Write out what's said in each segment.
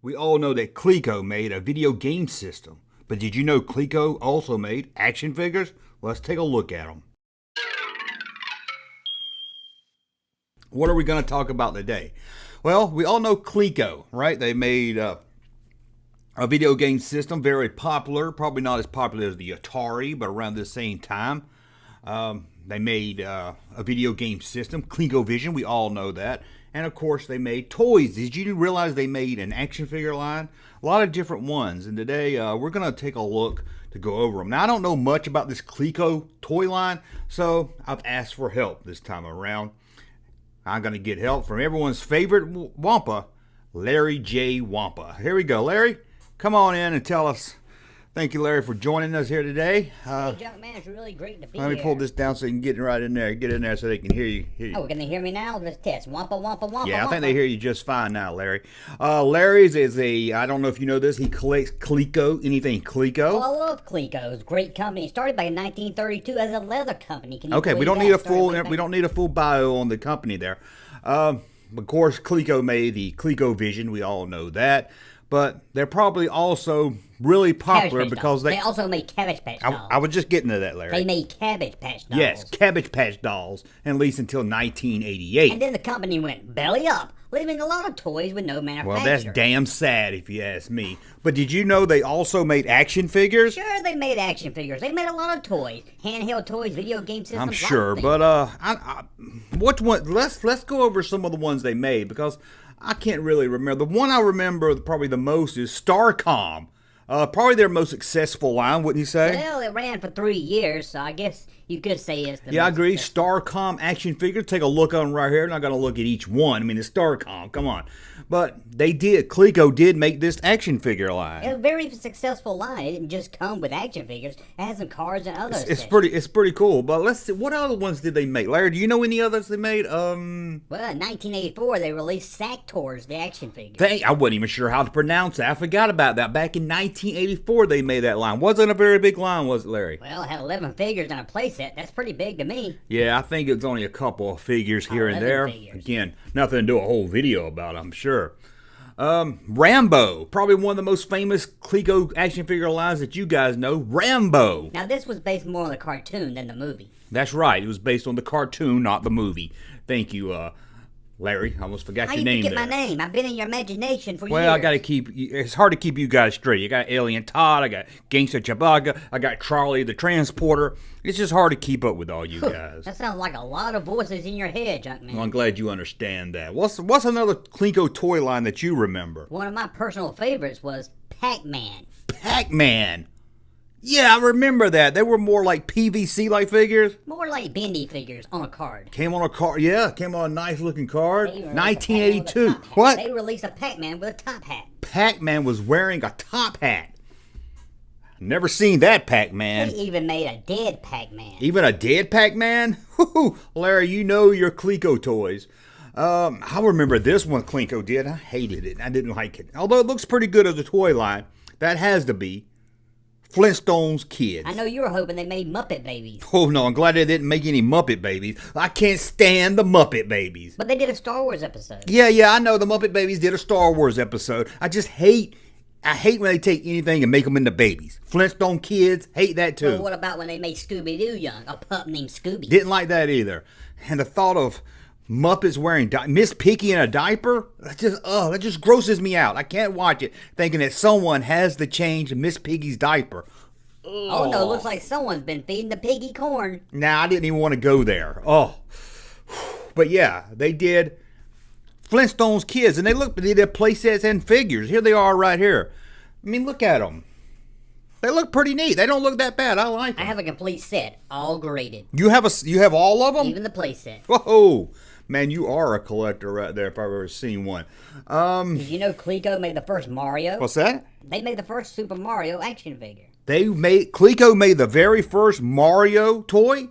We all know that Coleco made a video game system, but did you know Coleco also made action figures? Let's take a look at them. What are we going to talk about today? Well, we all know Coleco, right? They made a video game system, very popular, probably not as popular as the Atari, but around the same time. They made a video game system, ColecoVision, we all know that. And of course, they made toys. Did you realize they made an action figure line? A lot of different ones. And today, we're going to take a look to go over them. Now, I don't know much about this Coleco toy line, so I've asked for help this time around. I'm going to get help from everyone's favorite Wampa, Larry J. Wampa. Here we go. Larry, come on in and tell us. Thank you, Larry, for joining us here today. Hey, Junkman, it's really great to be here. Let me pull this down so you can get right in there. Get in there so they can hear you. Oh, can they hear me now? Let's test. Wampa, wampa, wampa, yeah, I wampa. think they hear you just fine now, Larry. Larry's is I don't know if you know this, he collects Coleco, anything Coleco. Oh, I love Coleco. It's a great company. It started back in 1932 as a leather company. Can you Okay, we believe don't that? need a full bio on the company there. Of course, Coleco made the ColecoVision. We all know that. But they're probably also really popular because they also made Cabbage Patch dolls. I was just getting to that, Larry. They made Cabbage Patch dolls. Yes, Cabbage Patch dolls, at least until 1988. And then the company went belly up, leaving a lot of toys with no manufacturer. Well, that's damn sad if you ask me. But did you know they also made action figures? Sure, they made action figures. They made a lot of toys, handheld toys, video game systems. I'm sure, but which one? Let's go over some of the ones they made because I can't really remember. The one I remember probably the most is Starcom. Probably their most successful line, wouldn't you say? Well, it ran for 3 years, so I guess you could say it's the Yeah, I most agree. successful. Starcom action figures. Take a look on right here. I'm not going to look at each one. I mean, it's Starcom. Come on. But Coleco did make this action figure line. It was a very successful line. It didn't just come with action figures. It had some cards and others. It's pretty cool. But let's see, what other ones did they make? Larry, do you know any others they made? Well, in 1984, they released Sacktours, the action figure. I wasn't even sure how to pronounce that. I forgot about that. Back in 1984, they made that line. Wasn't a very big line, was it, Larry? Well, it had 11 figures and a playset. That's pretty big to me. Yeah, I think it was only a couple of figures here and 11 there. figures. Again, nothing to do a whole video about, I'm sure. Rambo, probably one of the most famous Coleco action figure lines that you guys know. Rambo. Now, this was based more on the cartoon than the movie. That's right. It was based on the cartoon, not the movie. Thank you, Larry. I almost forgot your name How you there. forget my name? I've been in your imagination for years. Well, I got to it's hard to keep you guys straight. You got Alien Todd, I got Gangsta Chewbacca, I got Charlie the Transporter. It's just hard to keep up with all you guys. That sounds like a lot of voices in your head, Junkman. Well, I'm glad you understand that. What's another Coleco toy line that you remember? One of my personal favorites was Pac-Man. Pac-Man. Yeah, I remember that. They were more like PVC-like figures. More like bendy figures on a card. Came on a card. Yeah, came on a nice-looking card. They released a 1982. Pac-Man with a top hat. What? They released a Pac-Man with a top hat. Pac-Man was wearing a top hat. Never seen that Pac-Man. They even made a dead Pac-Man. Even a dead Pac-Man? Larry, you know your Coleco toys. I remember this one Coleco did. I hated it. I didn't like it. Although it looks pretty good as a toy line. That has to be Flintstones Kids. I know you were hoping they made Muppet Babies. Oh, no, I'm glad they didn't make any Muppet Babies. I can't stand the Muppet Babies. But they did a Star Wars episode. Yeah, I know the Muppet Babies did a Star Wars episode. I hate when they take anything and make them into babies. Flintstone Kids, hate that too. Well, what about when they made Scooby-Doo young? A pup named Scooby. Didn't like that either. And the thought of Muppets wearing Miss Piggy in a diaper, that just grosses me out. I can't watch it thinking that someone has to change Miss Piggy's diaper. Oh no, looks like someone's been feeding the piggy corn. Nah, I didn't even want to go there. But yeah, they did Flintstones Kids, and they did play sets and figures. Here they are right here. I mean, look at them. They look pretty neat. They don't look that bad. I like them. I have a complete set, all graded. You have all of them? Even the play set. Whoa, man, you are a collector right there if I've ever seen one. Did you know Coleco made the first Mario? What's that? They made the first Super Mario action figure. Coleco made the very first Mario toy?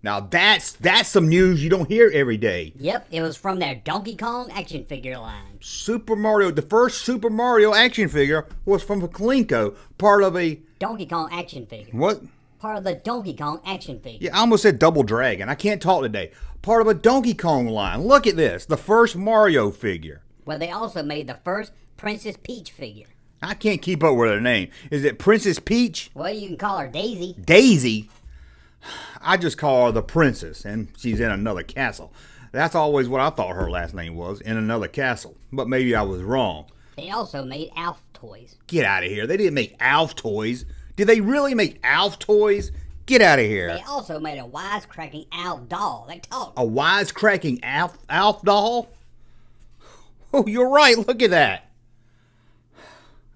Now that's some news you don't hear every day. Yep, it was from their Donkey Kong action figure line. Super Mario, the first Super Mario action figure was from Coleco, part of a Donkey Kong action figure. what? Part of the Donkey Kong action figure. Yeah, I almost said Double Dragon. I can't talk today. Part of a Donkey Kong line. Look at this, the first Mario figure. Where they also made the first Princess Peach figure. I can't keep up with her name. Is it Princess Peach? Well, you can call her Daisy. Daisy? I just call her the princess, and she's in another castle. That's always what I thought her last name was, in another castle. But maybe I was wrong. They also made Alf toys. Get out of here. They didn't make Alf toys. Did they really make Alf toys? Get out of here. They also made a wisecracking Alf doll that talked. A wisecracking Alf doll? Oh, you're right. Look at that.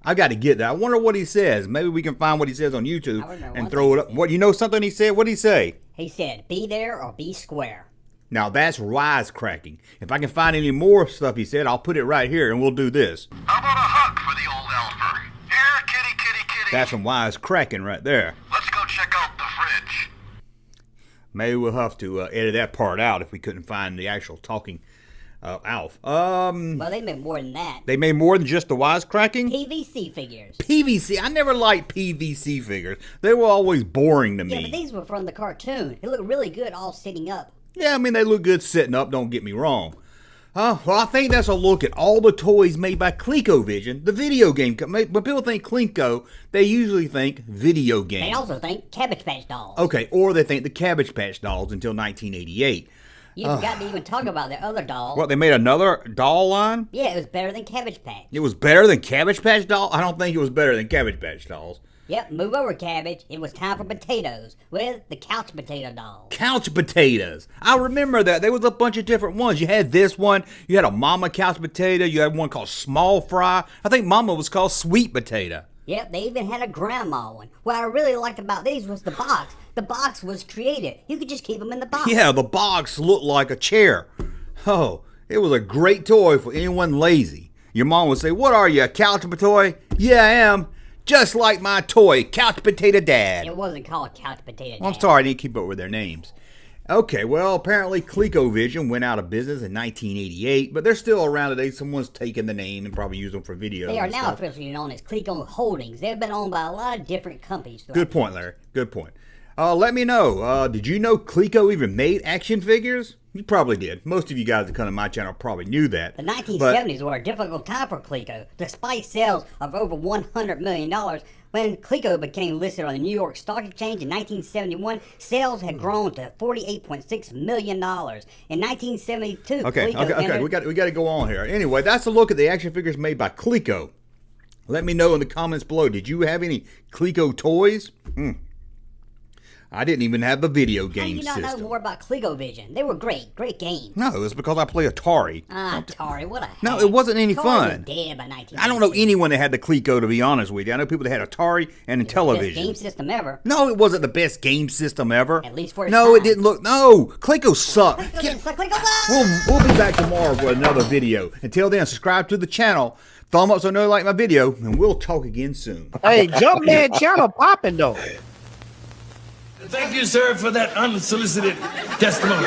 I got to get that. I wonder what he says. Maybe we can find what he says on YouTube and throw it up. What, you know something he said? What did he say? He said, be there or be square. Now that's wisecracking. If I can find any more stuff he said, I'll put it right here and we'll do this. How about a hug for the old elfer? Here, kitty, kitty, kitty. That's some wisecracking right there. Let's go check out the fridge. Maybe we'll have to edit that part out if we couldn't find the actual talking Alf. Well, they made more than that. They made more than just the wisecracking? PVC figures. PVC? I never liked PVC figures. They were always boring to me. Yeah, but these were from the cartoon. They look really good all sitting up. Yeah, I mean, they look good sitting up, don't get me wrong. Well, I think that's a look at all the toys made by ColecoVision, the video game company. When people think Coleco, they usually think video game. They also think Cabbage Patch Dolls. Okay, or they think the Cabbage Patch Dolls until 1988. You forgot to even talk about their other doll. What, they made another doll line? Yeah, it was better than Cabbage Patch. It was better than Cabbage Patch Doll? I don't think it was better than Cabbage Patch Dolls. Yep, move over, Cabbage. It was time for potatoes with the Couch Potato Doll. Couch potatoes. I remember that. There was a bunch of different ones. You had this one. You had a Mama Couch Potato. You had one called Small Fry. I think Mama was called Sweet Potato. Yep, they even had a grandma one. What I really liked about these was the box. The box was creative. You could just keep them in the box. Yeah, the box looked like a chair. Oh, it was a great toy for anyone lazy. Your mom would say, "What are you, a couch potato?" "Yeah, I am. Just like my toy, Couch Potato Dad." It wasn't called Couch Potato Dad. Well, I'm sorry, I didn't keep up with their names. Okay, well, apparently ColecoVision went out of business in 1988, but they're still around today. Someone's taken the name and probably used them for videos. They are and now stuff. officially known as Coleco Holdings. They've been owned by a lot of different companies. Good point, Larry. Good point. Let me know, did you know Coleco even made action figures? You probably did. Most of you guys that come to my channel probably knew that. The 1970s were a difficult time for Coleco. Despite sales of over $100 million, when Coleco became listed on the New York Stock Exchange in 1971, sales had grown to $48.6 million. In 1972, Okay. We got to go on here. Anyway, that's a look at the action figures made by Coleco. Let me know in the comments below. Did you have any Coleco toys? I didn't even have the video game system. How do you not know more about ColecoVision? They were great games. No, it was because I play Atari. Atari, what a hack. No, it wasn't any Atari fun. was dead by 1992. I don't know anyone that had the Coleco, to be honest with you. I know people that had Atari and Best television. game system ever. No, it wasn't the best game system ever. At least for its No, it time. didn't look. No, Coleco sucked. Coleco, We'll be back tomorrow for another video. Until then, subscribe to the channel. Thumb up so you know you like my video, and we'll talk again soon. Hey, Junkman channel popping though. Thank you, sir, for that unsolicited testimony.